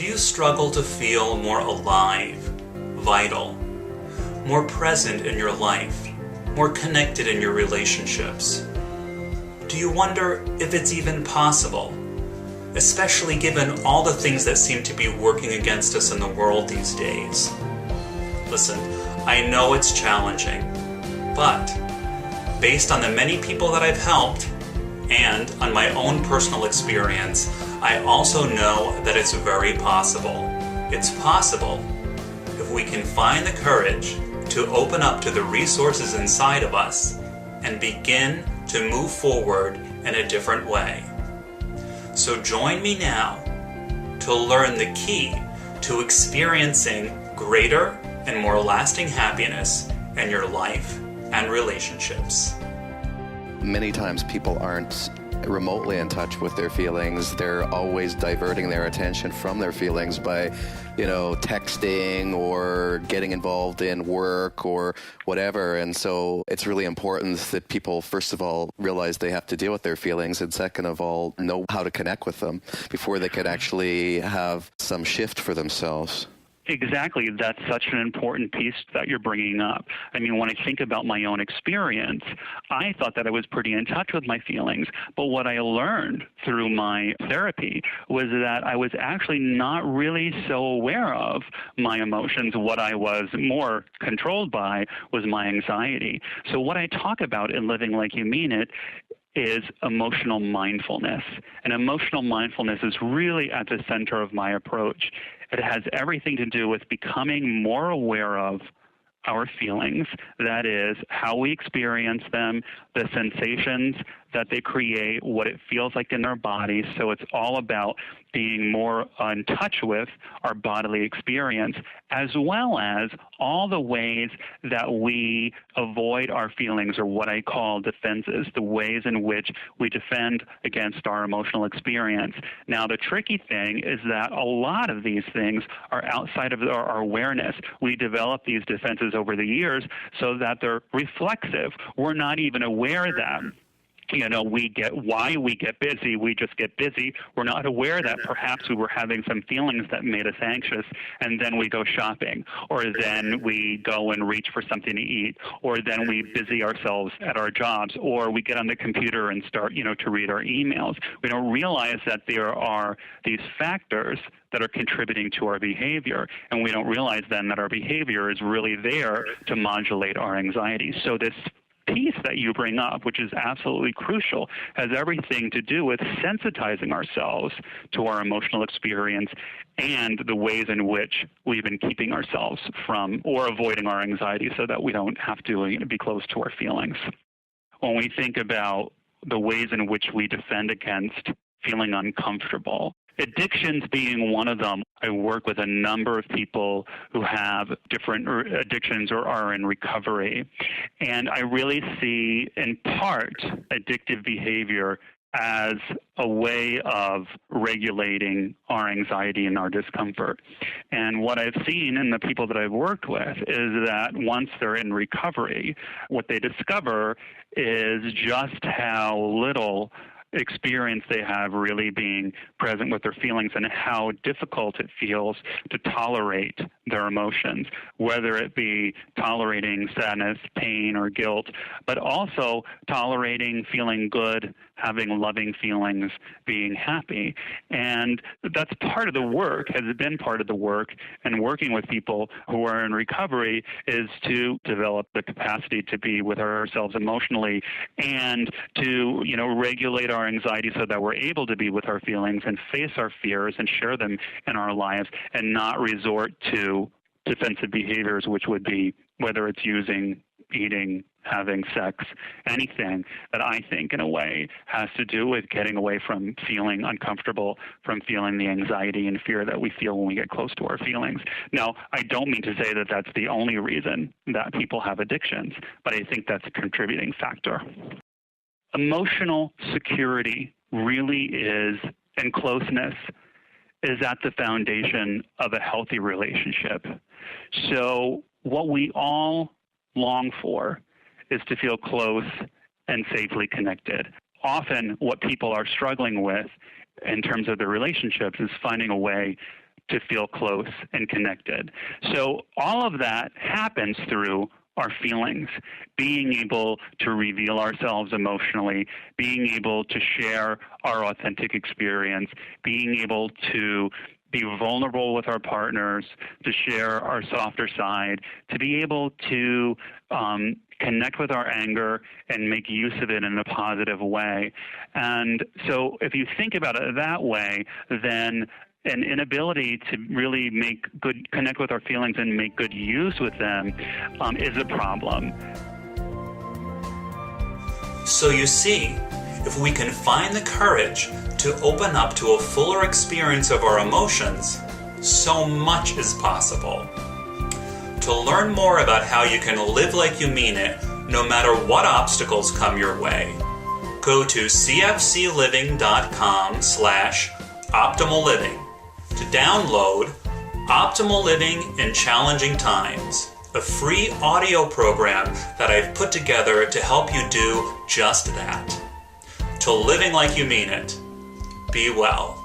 Do you struggle to feel more alive, vital, more present in your life, more connected in your relationships? Do you wonder if it's even possible, especially given all the things that seem to be working against us in the world these days? Listen, I know it's challenging, but based on the many people that I've helped and on my own personal experience, I also know that it's very possible. It's possible if we can find the courage to open up to the resources inside of us and begin to move forward in a different way. So join me now to learn the key to experiencing greater and more lasting happiness in your life and relationships. Many times people aren't remotely in touch with their feelings. They're always diverting their attention from their feelings by, texting or getting involved in work or whatever. And so it's really important that people, first of all, realize they have to deal with their feelings, and second of all, know how to connect with them before they could actually have some shift for themselves. Exactly. That's such an important piece that you're bringing up. I mean, when I think about my own experience, I thought that I was pretty in touch with my feelings. But what I learned through my therapy was that I was actually not really so aware of my emotions. What I was more controlled by was my anxiety. So what I talk about in Living Like You Mean It is emotional mindfulness. And emotional mindfulness is really at the center of my approach. It has everything to do with becoming more aware of our feelings, that is, how we experience them, the sensations that they create, what it feels like in our bodies. So it's all about being more in touch with our bodily experience, as well as all the ways that we avoid our feelings, or what I call defenses, the ways in which we defend against our emotional experience. Now, the tricky thing is that a lot of these things are outside of our awareness. We develop these defenses over the years so that they're reflexive. We're not even aware of them. Why we get busy, we just get busy. We're not aware that perhaps we were having some feelings that made us anxious, and then we go shopping, or then we go and reach for something to eat, or then we busy ourselves at our jobs, or we get on the computer and start, to read our emails. We don't realize that there are these factors that are contributing to our behavior, and we don't realize then that our behavior is really there to modulate our anxiety. So this piece that you bring up, which is absolutely crucial, has everything to do with sensitizing ourselves to our emotional experience and the ways in which we've been keeping ourselves from or avoiding our anxiety so that we don't have to be close to our feelings. When we think about the ways in which we defend against feeling uncomfortable, addictions being one of them. I work with a number of people who have different addictions or are in recovery. And I really see, in part, addictive behavior as a way of regulating our anxiety and our discomfort. And what I've seen in the people that I've worked with is that once they're in recovery, what they discover is just how little experience they have really being present with their feelings, and how difficult it feels to tolerate their emotions, whether it be tolerating sadness, pain, or guilt, but also tolerating feeling good, having loving feelings, being happy. And that's part of the work, has been part of the work, and working with people who are in recovery is to develop the capacity to be with ourselves emotionally and to, regulate our anxiety so that we're able to be with our feelings and face our fears and share them in our lives, and not resort to defensive behaviors, which would be whether it's using, eating, having sex, anything that I think in a way has to do with getting away from feeling uncomfortable, from feeling the anxiety and fear that we feel when we get close to our feelings. Now, I don't mean to say that that's the only reason that people have addictions, but I think that's a contributing factor. Emotional security really is, and closeness is at the foundation of a healthy relationship. So what we all long for is to feel close and safely connected. Often what people are struggling with in terms of their relationships is finding a way to feel close and connected. So all of that happens through our feelings, being able to reveal ourselves emotionally, being able to share our authentic experience, being able to be vulnerable with our partners, to share our softer side, to be able to connect with our anger and make use of it in a positive way. And so if you think about it that way, then an inability to really connect with our feelings and make good use with them is a problem. So you see, if we can find the courage to open up to a fuller experience of our emotions, so much is possible. To learn more about how you can live like you mean it, no matter what obstacles come your way, go to cfcliving.com/optimal living to download Optimal Living in Challenging Times, a free audio program that I've put together to help you do just that. To living like you mean it. Be well.